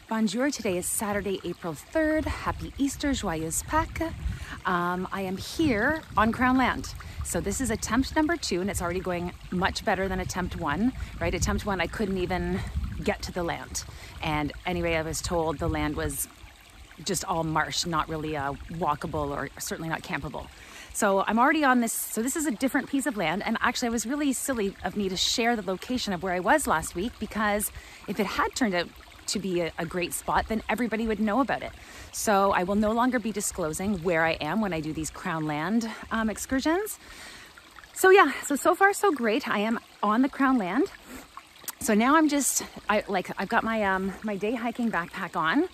Bonjour, today is Saturday, April 3rd. Happy Easter, Joyeuse Pâques. I am here on Crown land. So this is attempt number 2 and it's already going much better than attempt 1, right? Attempt 1, I couldn't even get to the land. And anyway, I was told the land was just all marsh, not really walkable or certainly not campable. So I'm already on this, so this is a different piece of land. And actually it was really silly of me to share the location of where I was last week, because if it had turned out to be a great spot, then everybody would know about it. So I will no longer be disclosing where I am when I do these Crown land excursions. So yeah, so far so great. I am on the Crown land. So now I'm just, I've got my my day hiking backpack on,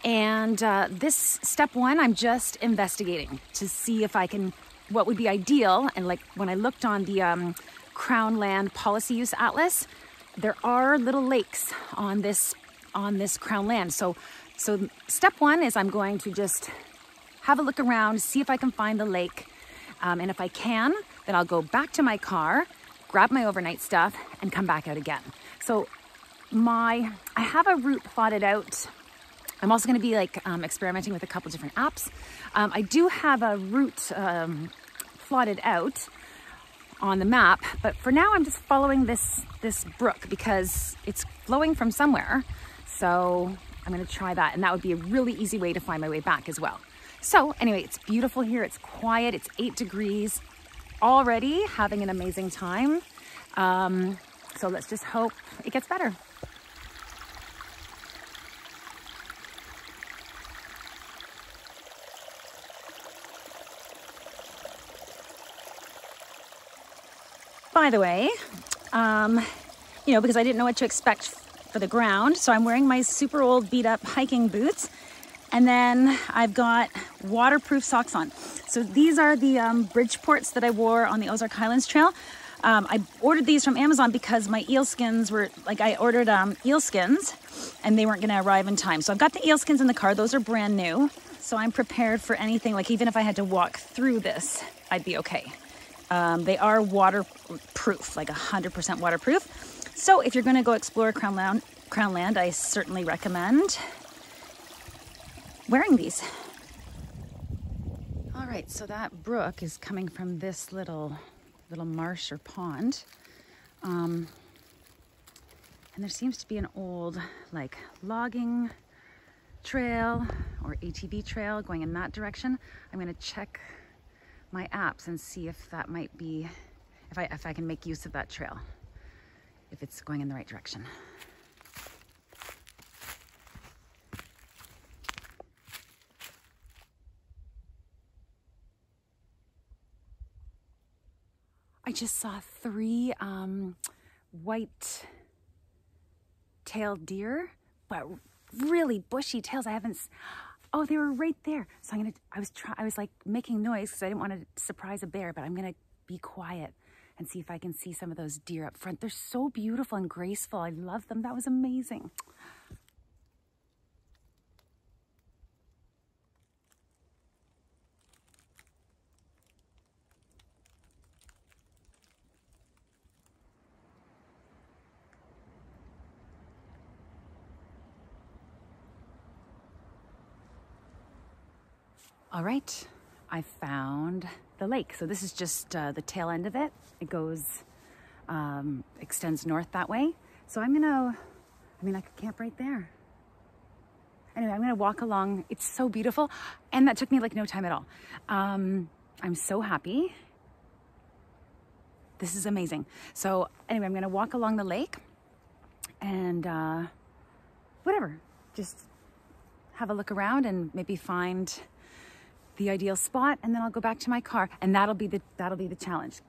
and this step 1, I'm just investigating to see if I can, what would be ideal. And like when I looked on the Crown land policy use atlas, there are little lakes on this Crown land. So step 1 is I'm going to just have a look around, see if I can find the lake. And if I can, then I'll go back to my car, grab my overnight stuff, and come back out again. So I have a route plotted out. I'm also going to be experimenting with a couple different apps. I do have a route plotted out on the map, but for now I'm just following this brook because it's flowing from somewhere. So I'm going to try that, and that would be a really easy way to find my way back as well. So anyway, it's beautiful here. It's quiet. It's 8 degrees already, having an amazing time. So let's just hope it gets better. By the way, because I didn't know what to expect for the ground, so I'm wearing my super old beat up hiking boots, and then I've got waterproof socks on. So these are the Bridgeports that I wore on the Ozark Highlands Trail. I ordered these from Amazon because my eel skins were, I ordered eel skins and they weren't gonna arrive in time. So I've got the eel skins in the car. Those are brand new. So I'm prepared for anything, even if I had to walk through this, I'd be okay. They are waterproof, 100% waterproof. So if you're gonna go explore Crown land, I certainly recommend wearing these. All right, so that brook is coming from this little marsh or pond. And there seems to be an old logging trail or ATV trail going in that direction. I'm gonna check my apps and see if that might be, if I can make use of that trail, if it's going in the right direction. I just saw 3 white-tailed deer, but really bushy tails. Oh, they were right there. So I was making noise because I didn't want to surprise a bear, but I'm gonna be quiet and see if I can see some of those deer up front. They're so beautiful and graceful. I love them. That was amazing. All right, I found the lake. So this is just the tail end of it. It goes, extends north that way. So I could camp right there. Anyway, I'm gonna walk along. It's so beautiful. And that took me no time at all. I'm so happy. This is amazing. So anyway, I'm gonna walk along the lake and whatever, just have a look around and maybe find the ideal spot, and then I'll go back to my car, and that'll be the challenge.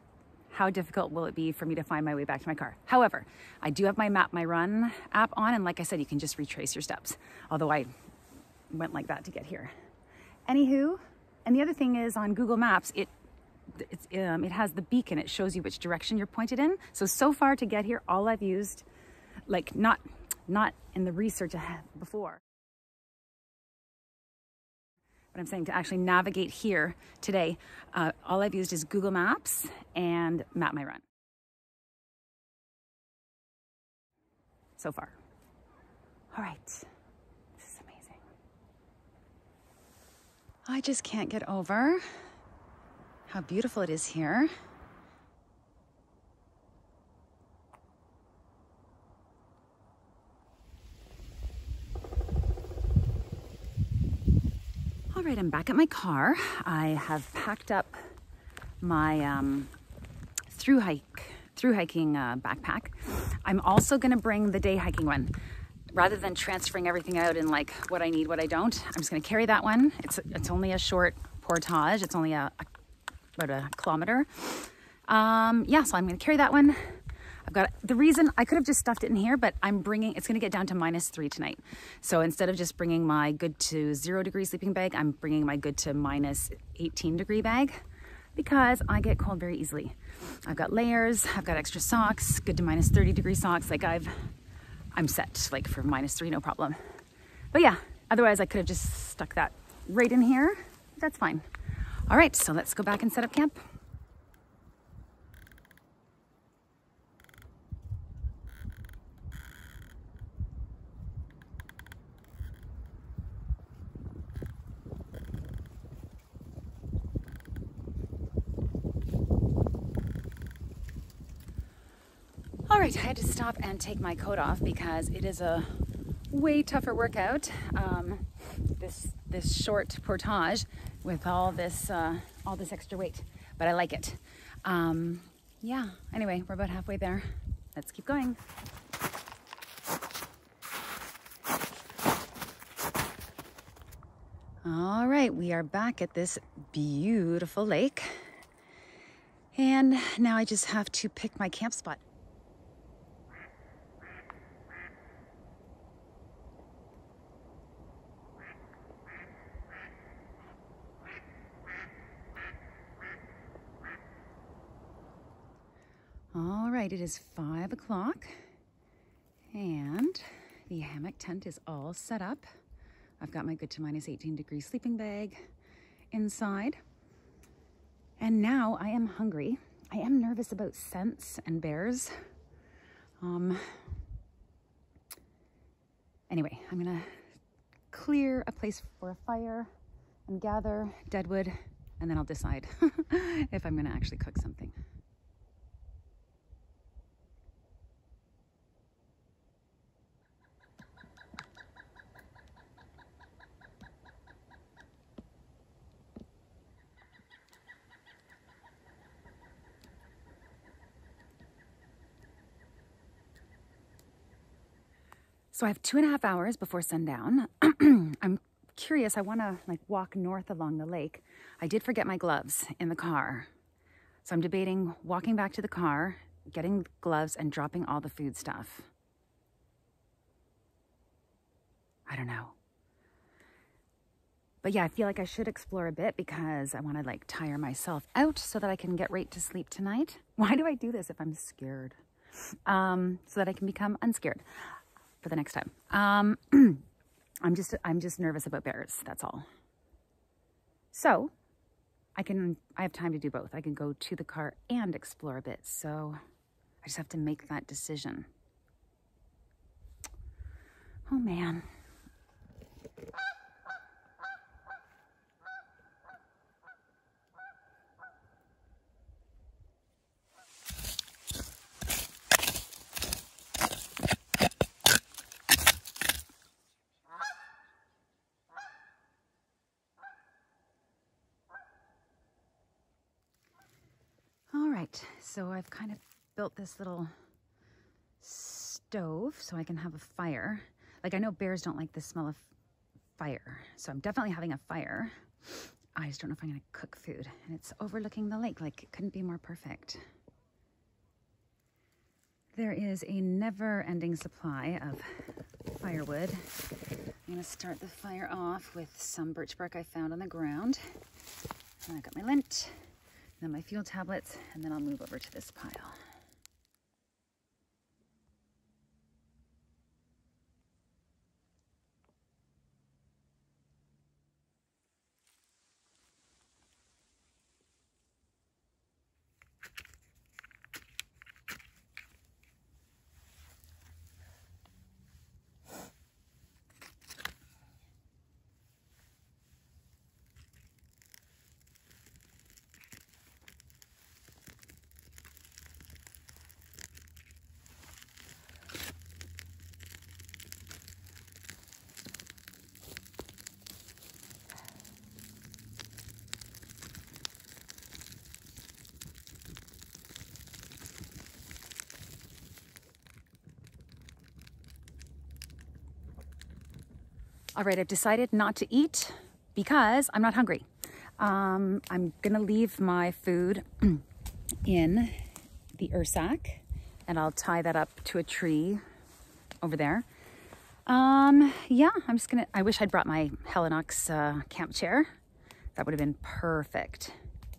How difficult will it be for me to find my way back to my car? However, I do have my MAPMYRUN app on, and like I said, you can just retrace your steps. Although I went like that to get here. Anywho, and the other thing is on Google Maps, it has the beacon. It shows you which direction you're pointed in. So far to get here, all I've used, not in the research before. But I'm saying to actually navigate here today, all I've used is Google Maps and MAPMYRUN so far. All right, I just can't get over how beautiful it is here. All right, I'm back at my car. I have packed up my through hiking backpack. I'm also gonna bring the day hiking one. Rather than transferring everything out in like what I need, what I don't, I'm just gonna carry that one. It's only a short portage. It's only about a kilometer. Yeah, so I'm gonna carry that one. I've got the reason I could have just stuffed it in here, but it's gonna get down to -3 tonight. So instead of just bringing my good to 0 degree sleeping bag, I'm bringing my good to -18 degree bag because I get cold very easily. I've got layers, I've got extra socks, good to -30 degree socks. Like I'm set like for -3, no problem. But yeah, otherwise I could have just stuck that right in here. That's fine. All right, so let's go back and set up camp. All right, I had to stop and take my coat off because it is a way tougher workout. This short portage with all this extra weight, but I like it. Yeah. Anyway, we're about halfway there. Let's keep going. All right, we are back at this beautiful lake, and now I just have to pick my camp spot. All right, it is 5 o'clock and the hammock tent is all set up. I've got my good to -18 degree sleeping bag inside. And now I am hungry. I am nervous about scents and bears. Anyway, I'm gonna clear a place for a fire and gather deadwood, and then I'll decide if I'm gonna actually cook something. So I have 2.5 hours before sundown. I'm curious, I wanna like walk north along the lake. I did forget my gloves in the car. So I'm debating walking back to the car, getting gloves and dropping all the food stuff. I don't know. But yeah, I feel like I should explore a bit because I wanna like tire myself out so that I can get right to sleep tonight. Why do I do this if I'm scared? So that I can become unscared for the next time. I'm just nervous about bears, that's all. So I have time to do both. I can go to the car and explore a bit. So I just have to make that decision. Oh man. So I've kind of built this little stove so I can have a fire. Like I know bears don't like the smell of fire, so I'm definitely having a fire. I just don't know if I'm gonna cook food, and it's overlooking the lake. Like it couldn't be more perfect. There is a never-ending supply of firewood. I'm gonna start the fire off with some birch bark I found on the ground. And I got my lint, then my fuel tablets, and then I'll move over to this pile. All right, I've decided not to eat because I'm not hungry. I'm gonna leave my food in the ursack and I'll tie that up to a tree over there. Yeah, I'm just gonna, I wish I'd brought my Helinox camp chair. That would have been perfect.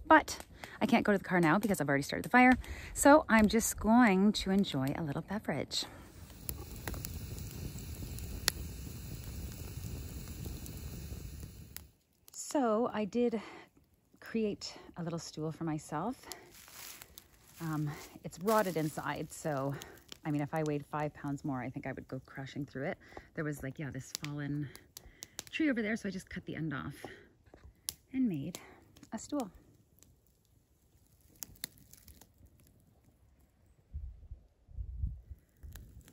But I can't go to the car now because I've already started the fire. So I'm just going to enjoy a little beverage. So I did create a little stool for myself. It's rotted inside, so I mean, if I weighed 5 pounds more, I think I would go crashing through it. There was like, yeah, this fallen tree over there, so I just cut the end off and made a stool.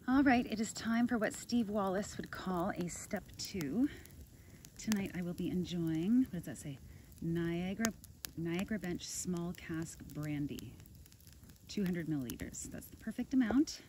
All right, it is time for what Steve Wallace would call a step 2. Tonight I will be enjoying, what does that say? Niagara Bench Small Cask Brandy. 200 milliliters. That's the perfect amount.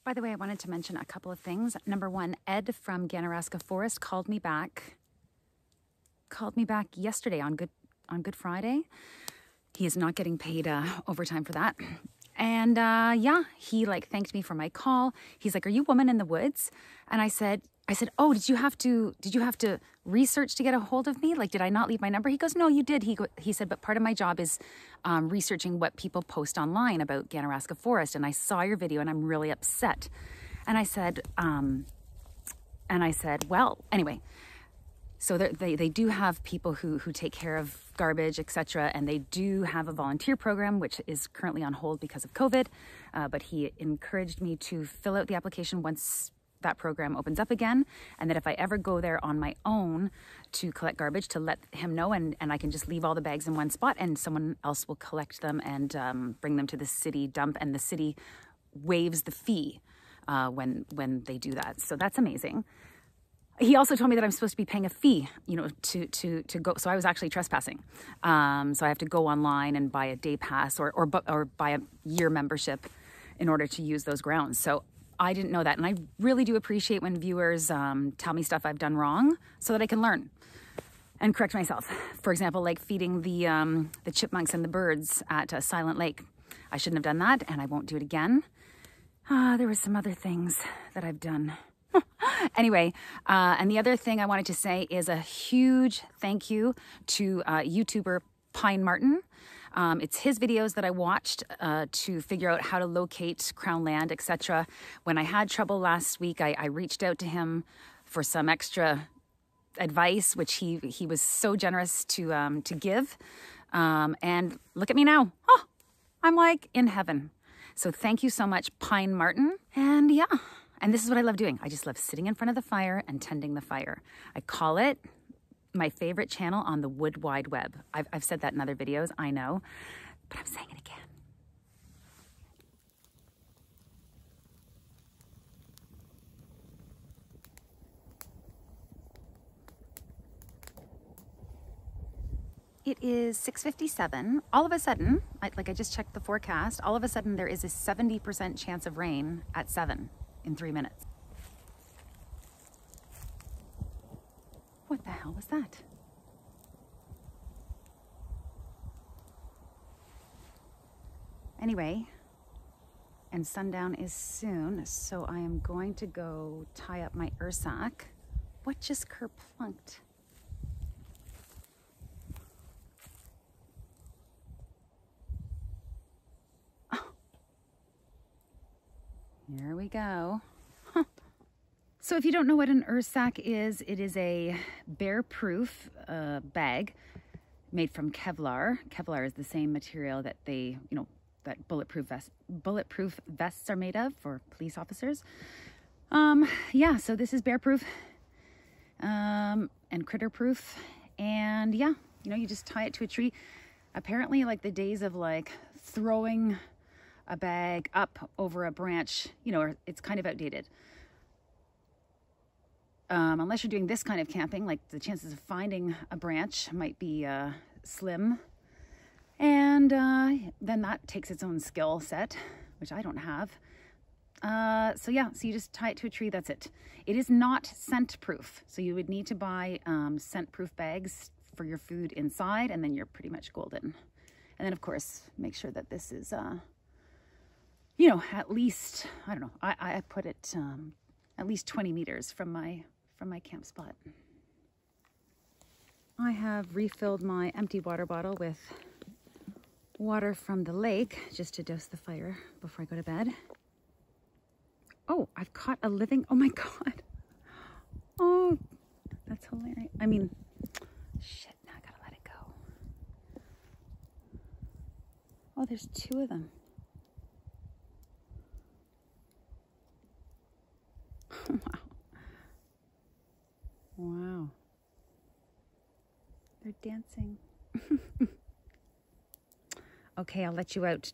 By the way, I wanted to mention a couple of things. Number one, Ed from Ganaraska Forest called me back yesterday on Good Friday. He is not getting paid overtime for that. And yeah, he like thanked me for my call. He's like, "Are you Woman in the Woods?" And I said, "Oh, did you have to research to get a hold of me? Like, did I not leave my number?" He goes, "No, you did." He said, "But part of my job is researching what people post online about Ganaraska Forest. And I saw your video and I'm really upset." And I said, well, anyway, so they do have people who take care of garbage, etc. And they do have a volunteer program, which is currently on hold because of COVID. But he encouraged me to fill out the application once that program opens up again, and that if I ever go there on my own to collect garbage, to let him know, and I can just leave all the bags in one spot and someone else will collect them and bring them to the city dump, and the city waives the fee when they do that. So that's amazing. He also told me that I'm supposed to be paying a fee, you know, to go. So I was actually trespassing. So I have to go online and buy a day pass or buy a year membership in order to use those grounds. So I didn't know that. And I really do appreciate when viewers tell me stuff I've done wrong so that I can learn and correct myself. For example, like feeding the chipmunks and the birds at Silent Lake. I shouldn't have done that, and I won't do it again. There were some other things that I've done. Anyway, and the other thing I wanted to say is a huge thank you to YouTuber MAPMYRUN. It's his videos that I watched to figure out how to locate Crown land, etc. When I had trouble last week, I reached out to him for some extra advice, which he was so generous to give. And look at me now. Oh, I'm like in heaven. So thank you so much, MAPMYRUN. And yeah, and this is what I love doing. I just love sitting in front of the fire and tending the fire. I call it my favorite channel on the Wood Wide Web. I've said that in other videos, I know, but I'm saying it again. It is 6:57. All of a sudden, I just checked the forecast, all of a sudden there is a 70% chance of rain at 7 in 3 minutes. What the hell was that? Anyway, and sundown is soon, so I am going to go tie up my ursack. What just kerplunked? Oh. Here we go. Huh. So if you don't know what an ursack is, it is a bear-proof bag made from Kevlar. Kevlar is the same material that they, you know, that bulletproof vests are made of for police officers. Yeah, so this is bear-proof and critter-proof. And yeah, you know, you just tie it to a tree. Apparently, like the days of like throwing a bag up over a branch, you know, it's kind of outdated. unless you're doing this kind of camping, like the chances of finding a branch might be slim. And then that takes its own skill set, which I don't have. So yeah, so you just tie it to a tree, that's it. It is not scent proof. So you would need to buy scent proof bags for your food inside, and then you're pretty much golden. And then of course, make sure that this is, you know, at least, I don't know, I put it at least 20 meters from my camp spot. I have refilled my empty water bottle with water from the lake just to douse the fire before I go to bed. Oh, I've caught a living, oh my God. Oh, that's hilarious. I mean, shit, now I gotta let it go. Oh, there's 2 of them. Wow. Wow. They're dancing. Okay, I'll let you out.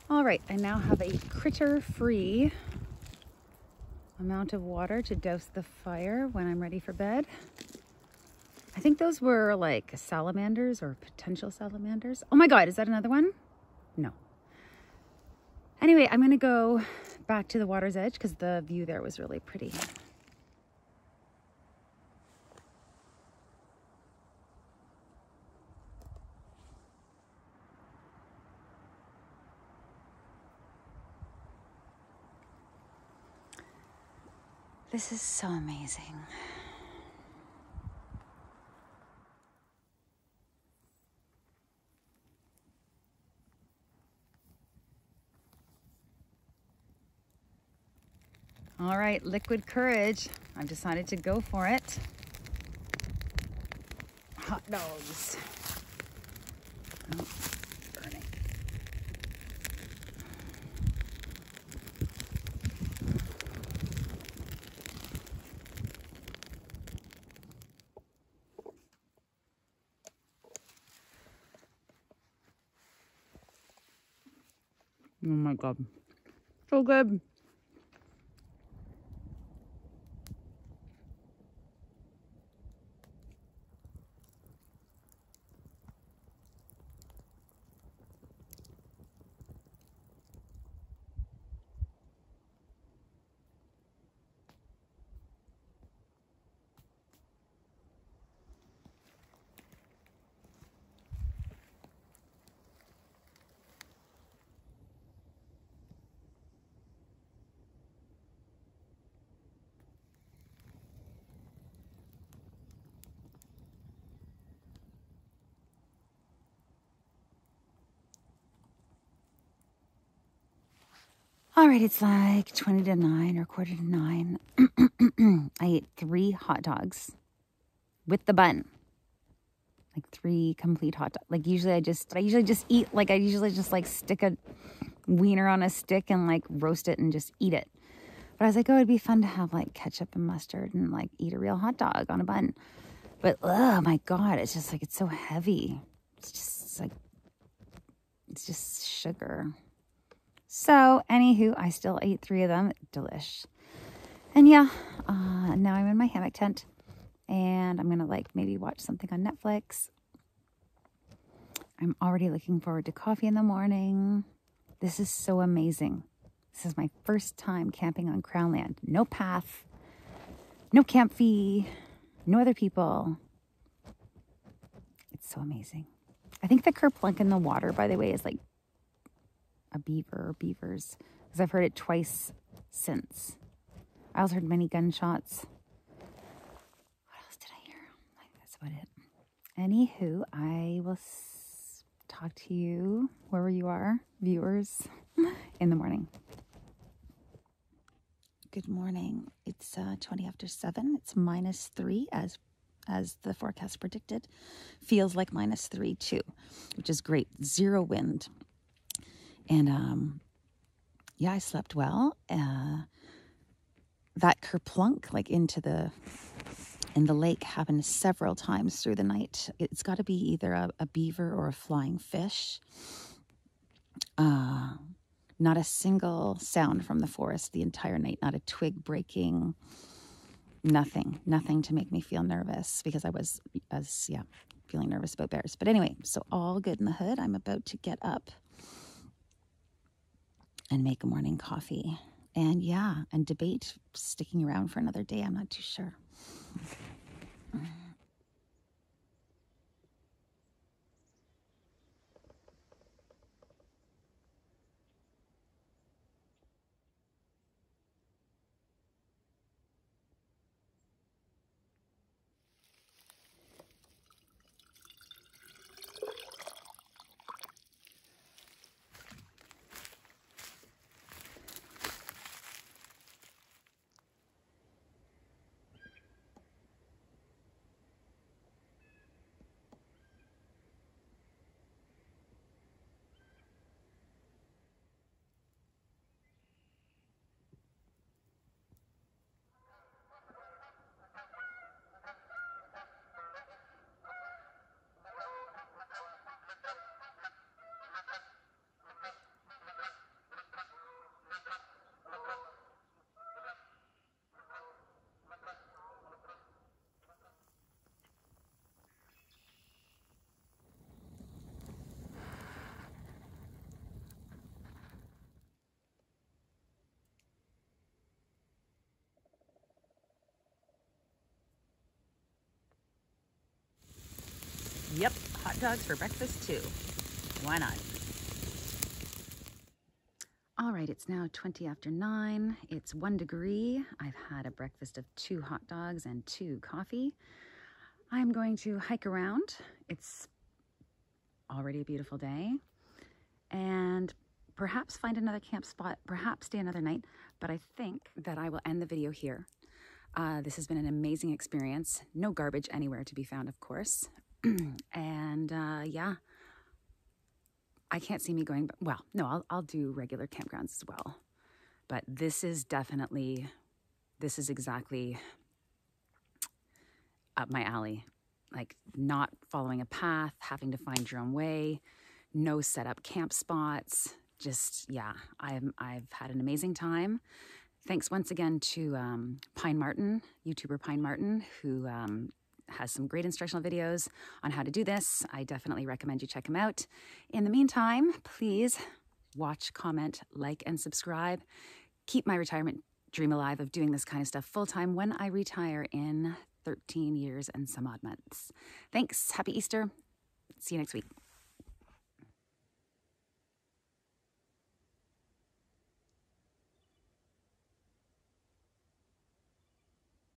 All right, I now have a critter-free amount of water to douse the fire when I'm ready for bed. I think those were like salamanders or potential salamanders. Oh my God, is that another one? No. Anyway, I'm gonna go back to the water's edge because the view there was really pretty. This is so amazing. All right, liquid courage. I've decided to go for it. Hot dogs. Oh, burning. Oh my God, so good. All right, it's like 20 to 9 or quarter to 9. I ate 3 hot dogs with the bun. Like 3 complete hot dogs. Like usually I usually just eat, like I usually just like stick a wiener on a stick and like roast it and just eat it. But I was like, oh, it'd be fun to have like ketchup and mustard and like eat a real hot dog on a bun. But oh my God, it's just like, it's so heavy. It's just like, it's just sugar. So, anywho, I still ate 3 of them. Delish. And yeah, now I'm in my hammock tent. And I'm going to like maybe watch something on Netflix. I'm already looking forward to coffee in the morning. This is so amazing. This is my first time camping on Crown land. No path, no camp fee, no other people. It's so amazing. I think the kerplunk in the water, by the way, is like a beaver or beavers, because I've heard it twice since. I also heard many gunshots. What else did I hear? I think that's about it. Anywho, I will talk to you wherever you are, viewers, in the morning. Good morning. It's 20 after 7. It's -3 as the forecast predicted. Feels like -3 too, which is great. 0 wind. And yeah, I slept well. That kerplunk like in the lake happened several times through the night. It's got to be either a beaver or a flying fish. Not a single sound from the forest the entire night. Not a twig breaking. Nothing to make me feel nervous, because I was, feeling nervous about bears. But anyway, so all good in the hood. I'm about to get up and make a morning coffee. And yeah, and debate sticking around for another day. I'm not too sure. Yep, hot dogs for breakfast too. Why not? All right, it's now 20 after 9. It's 1 degree. I've had a breakfast of 2 hot dogs and 2 coffee. I'm going to hike around. It's already a beautiful day. And perhaps find another camp spot, perhaps stay another night. But I think that I will end the video here. This has been an amazing experience. No garbage anywhere to be found, of course. And yeah, I can't see me going, well, no, I'll do regular campgrounds as well. But this is exactly up my alley. Like not following a path, having to find your own way, no set up camp spots. Just, yeah, I've had an amazing time. Thanks once again to Pine Martin, YouTuber Pine Martin, who has some great instructional videos on how to do this. I definitely recommend you check him out. In the meantime, please watch, comment, like, and subscribe. Keep my retirement dream alive of doing this kind of stuff full-time when I retire in 13 years and some odd months. Thanks. Happy Easter. See you next week.